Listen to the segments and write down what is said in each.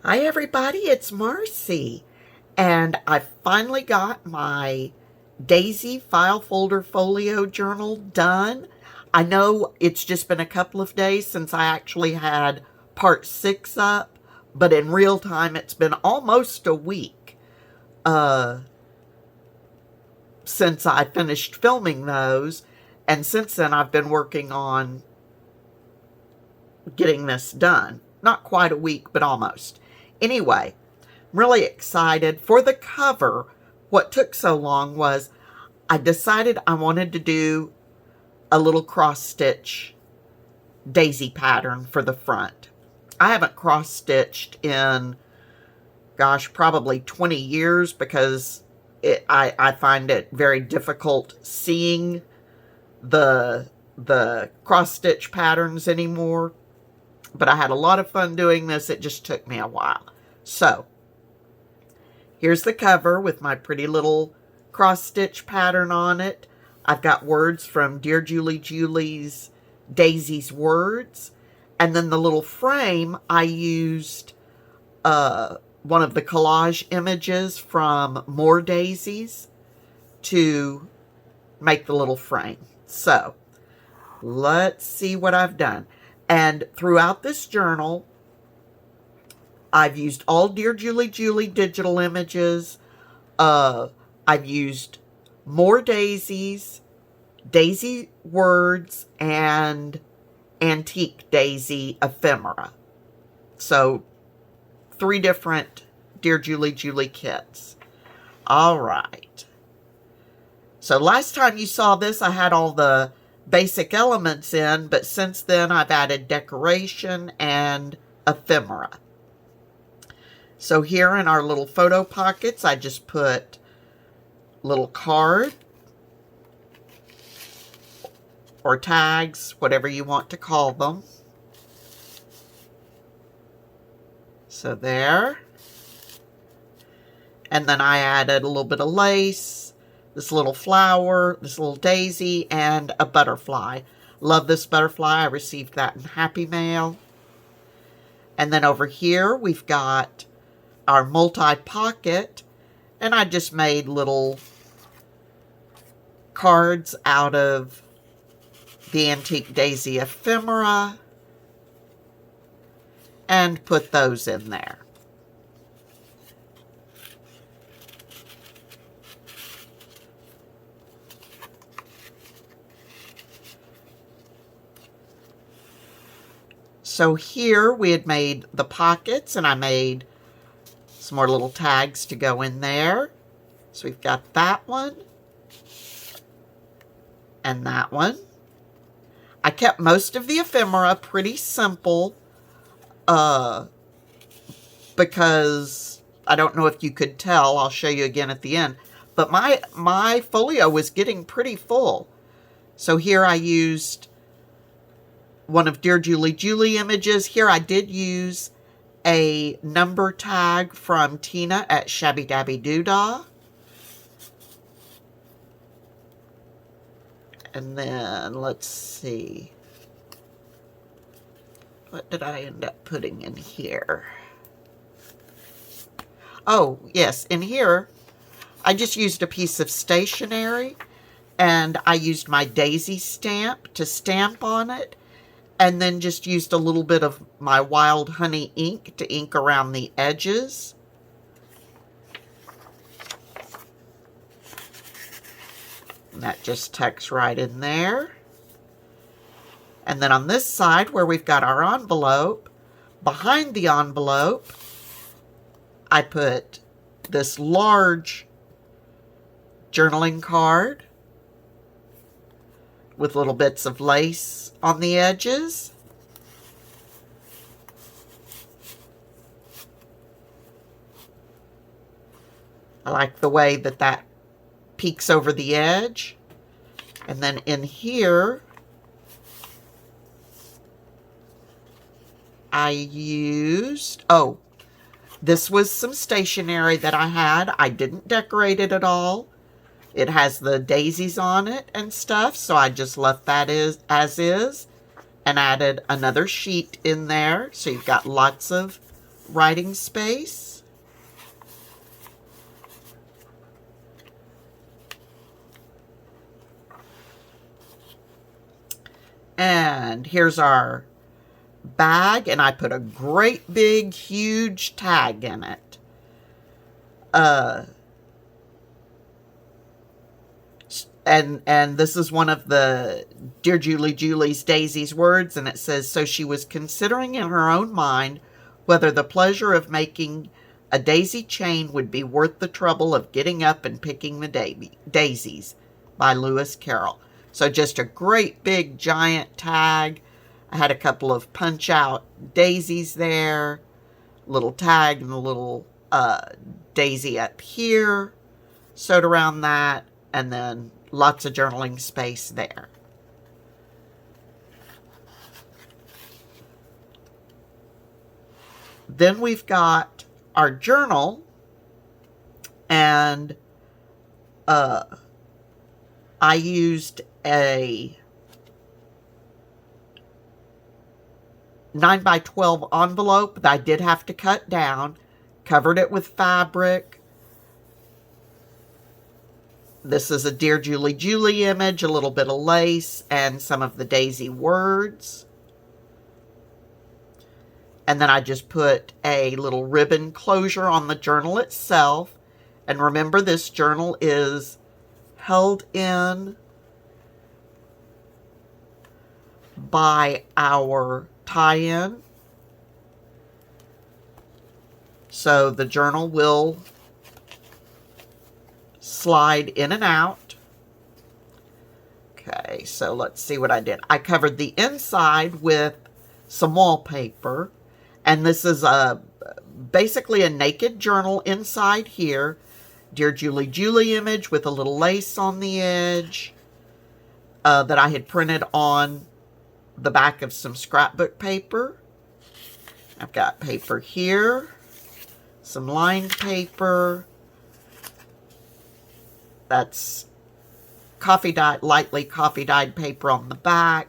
Hi everybody, it's Marcy, and I finally got my Daisy file folder folio journal done. I know it's just been a couple of days since I actually had part 6 up, but in real time it's been almost a week since I finished filming those, and since then I've been working on getting this done. Not quite a week, but almost. Anyway, I'm really excited. For the cover, what took so long was I decided I wanted to do a little cross-stitch daisy pattern for the front. I haven't cross-stitched in, gosh, probably 20 years because I find it very difficult seeing the cross-stitch patterns anymore. But I had a lot of fun doing this. It just took me a while. So, here's the cover with my pretty little cross-stitch pattern on it. I've got words from Dear Julie Julie's Daisy's Words. And then the little frame, I used one of the collage images from More Daisies to make the little frame. So, let's see what I've done. And throughout this journal, I've used all Dear Julie Julie digital images. I've used More Daisies, Daisy Words, and Antique Daisy ephemera. So, 3 different Dear Julie Julie kits. All right. So last time you saw this, I had all the basic elements in, but since then I've added decoration and ephemera. So here in our little photo pockets, I just put little card or tags, whatever you want to call them. So there. And then I added a little bit of lace, this little flower, this little daisy, and a butterfly. Love this butterfly. I received that in Happy Mail. And then over here, we've got our multi-pocket, and I just made little cards out of the Antique Daisy ephemera and put those in there. So here we had made the pockets, and I made some more little tags to go in there. So we've got that one and that one. I kept most of the ephemera pretty simple because I don't know if you could tell. I'll show you again at the end. But my folio was getting pretty full. So here I used one of Dear Julie Julie images. Here I did use a number tag from Tina at Shabby Dabby Doodah. And then, let's see. What did I end up putting in here? Oh, yes, in here, I just used a piece of stationery, and I used my daisy stamp to stamp on it, and then just used a little bit of my Wild Honey ink to ink around the edges. And that just tucks right in there. And then on this side, where we've got our envelope, behind the envelope, I put this large journaling card with little bits of lace on the edges. I like the way that peeks over the edge. And then in here, I used, this was some stationery that I had. I didn't decorate it at all. It has the daisies on it and stuff, so I just left that as is and added another sheet in there. So you've got lots of writing space. And here's our bag, and I put a great big huge tag in it. And this is one of the Dear Julie's Daisy's words, and it says, so she was considering in her own mind whether the pleasure of making a daisy chain would be worth the trouble of getting up and picking the daisies, by Lewis Carroll. So just a great big giant tag. I had a couple of punch out daisies there, little tag and a little daisy up here, sewed around that, and then lots of journaling space there. Then we've got our journal, and I used a 9 by 12 envelope that I did have to cut down, covered it with fabric. This is a Dear Julie image, a little bit of lace, and some of the daisy words. And then I just put a little ribbon closure on the journal itself. And remember, this journal is held in by our tie-in. So the journal will slide in and out. Okay, so let's see what I did. I covered the inside with some wallpaper, and this is basically a naked journal inside here. Dear Julie image with a little lace on the edge that I had printed on the back of some scrapbook paper. I've got paper here, some lined paper. That's lightly coffee dyed paper on the back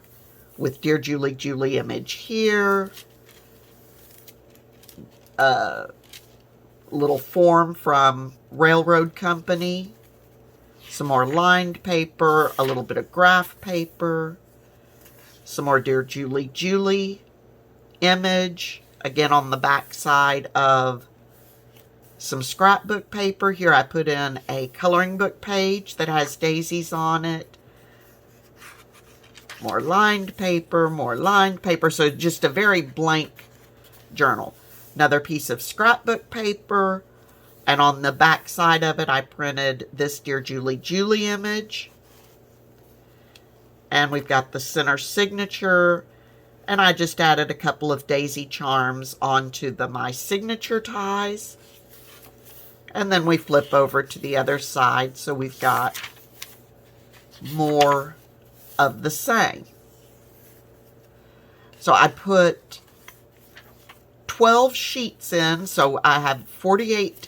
with Dear Julie image here. Little form from Railroad Company. Some more lined paper, a little bit of graph paper. Some more Dear Julie image, again on the back side of some scrapbook paper. Here I put in a coloring book page that has daisies on it. More lined paper, so just a very blank journal. Another piece of scrapbook paper, and on the back side of it I printed this Dear Julie image. And we've got the center signature, and I just added a couple of daisy charms onto my signature ties. And then we flip over to the other side, so we've got more of the same. So I put 12 sheets in, so I have 48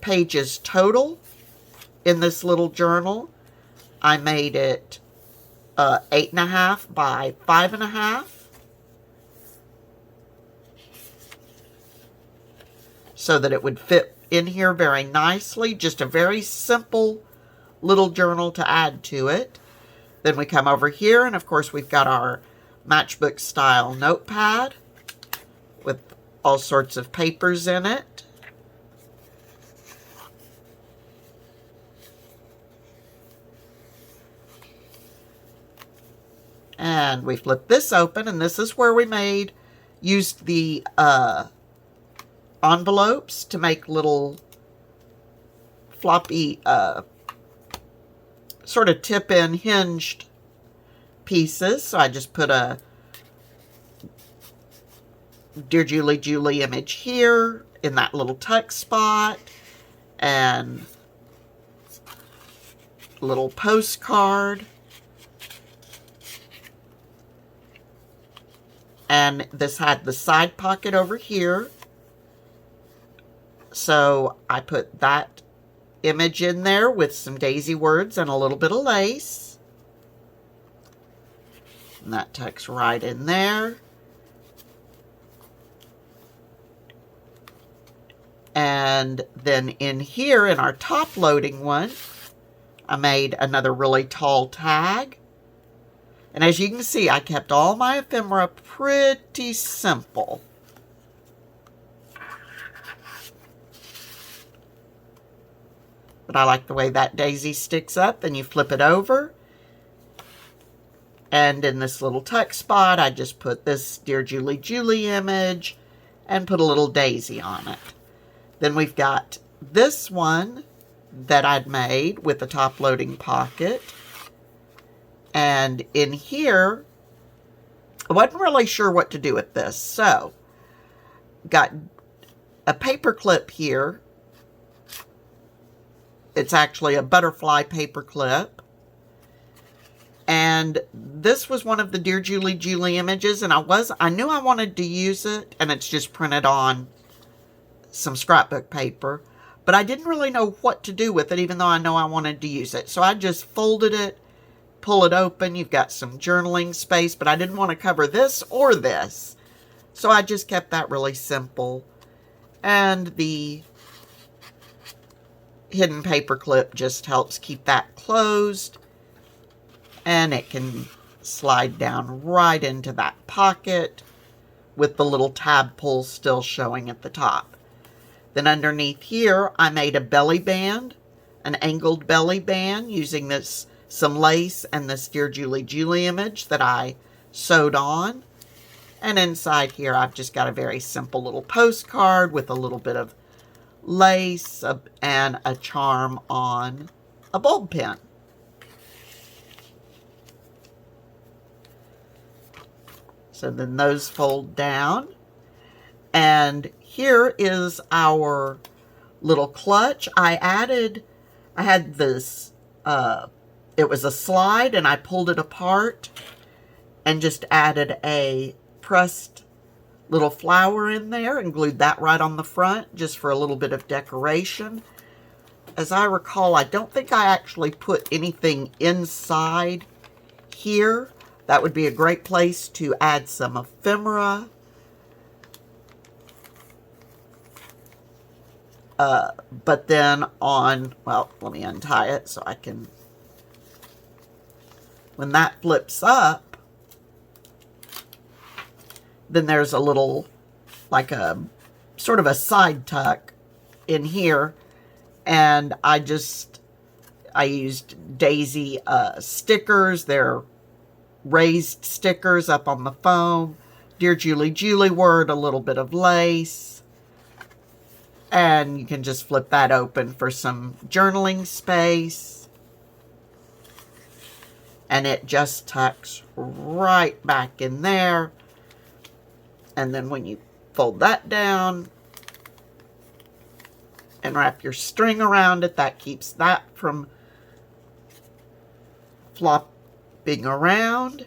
pages total in this little journal. I made it 8.5 by 5.5. So that it would fit in here very nicely. Just a very simple little journal to add to it. Then we come over here, and of course we've got our matchbook style notepad with all sorts of papers in it. And we flip this open, and this is where we used the envelopes to make little floppy, sort of tip-in hinged pieces. So I just put a Dear Julie image here in that little tuck spot, and a little postcard. And this had the side pocket over here. So I put that image in there with some daisy words and a little bit of lace. And that tucks right in there. And then in here, in our top loading one, I made another really tall tag. And as you can see, I kept all my ephemera pretty simple. But I like the way that daisy sticks up. Then you flip it over. And in this little tuck spot, I just put this Dear Julie Julie image and put a little daisy on it. Then we've got this one that I'd made with the top loading pocket. And in here, I wasn't really sure what to do with this. So, got a paper clip here. It's actually a butterfly paper clip. And this was one of the Dear Julie Julie images, and I knew I wanted to use it, and it's just printed on some scrapbook paper. But I didn't really know what to do with it, even though I know I wanted to use it. So I just folded it, pull it open. You've got some journaling space, but I didn't want to cover this or this. So I just kept that really simple. And the hidden paper clip just helps keep that closed. And it can slide down right into that pocket with the little tab pull still showing at the top. Then underneath here, I made a belly band, an angled belly band using some lace and this Dear Julie Julie image that I sewed on. And inside here, I've just got a very simple little postcard with a little bit of lace and a charm on a bulb pen. So then those fold down. And here is our little clutch. I had this, it was a slide, and I pulled it apart and just added a pressed little flower in there and glued that right on the front just for a little bit of decoration. As I recall, I don't think I actually put anything inside here. That would be a great place to add some ephemera. But then well, let me untie it so I can, when that flips up, then there's a little, like a, sort of a side tuck in here. And I used daisy stickers. They're raised stickers up on the foam. Dear Julie Julie word, a little bit of lace. And you can just flip that open for some journaling space. And it just tucks right back in there. And then when you fold that down and wrap your string around it, that keeps that from flopping around.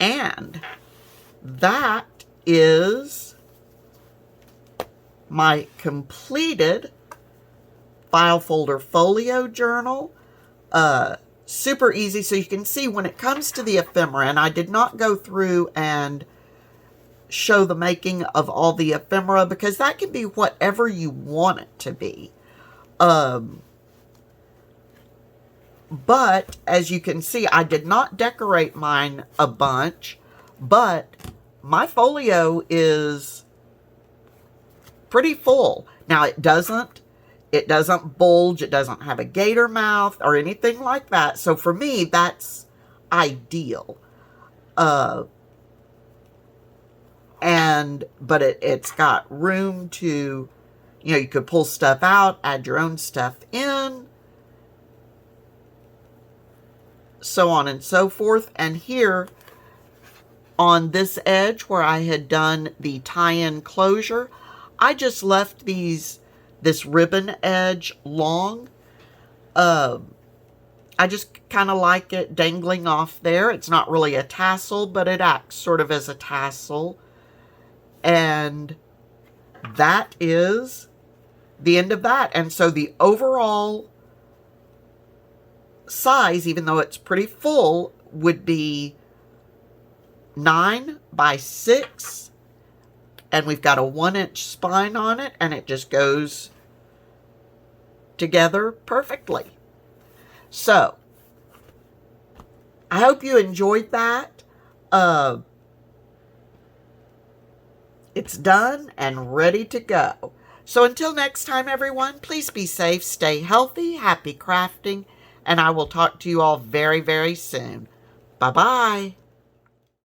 And that is my completed file folder folio journal. Super easy. So you can see when it comes to the ephemera, and I did not go through and show the making of all the ephemera because that can be whatever you want it to be. But as you can see, I did not decorate mine a bunch, but my folio is pretty full. Now it doesn't bulge, it doesn't have a gator mouth or anything like that. So for me, that's ideal. But it's got room to, you could pull stuff out, add your own stuff in, so on and so forth. And here on this edge where I had done the tie-in closure, I just left this ribbon edge long. I just kind of like it dangling off there. It's not really a tassel, but it acts sort of as a tassel. And that is the end of that. And so the overall size, even though it's pretty full, would be 9 by 6 and we've got a 1-inch spine on it, and it just goes together perfectly. So, I hope you enjoyed that. It's done and ready to go. So until next time, everyone, please be safe, stay healthy, happy crafting, and I will talk to you all very, very soon. Bye-bye.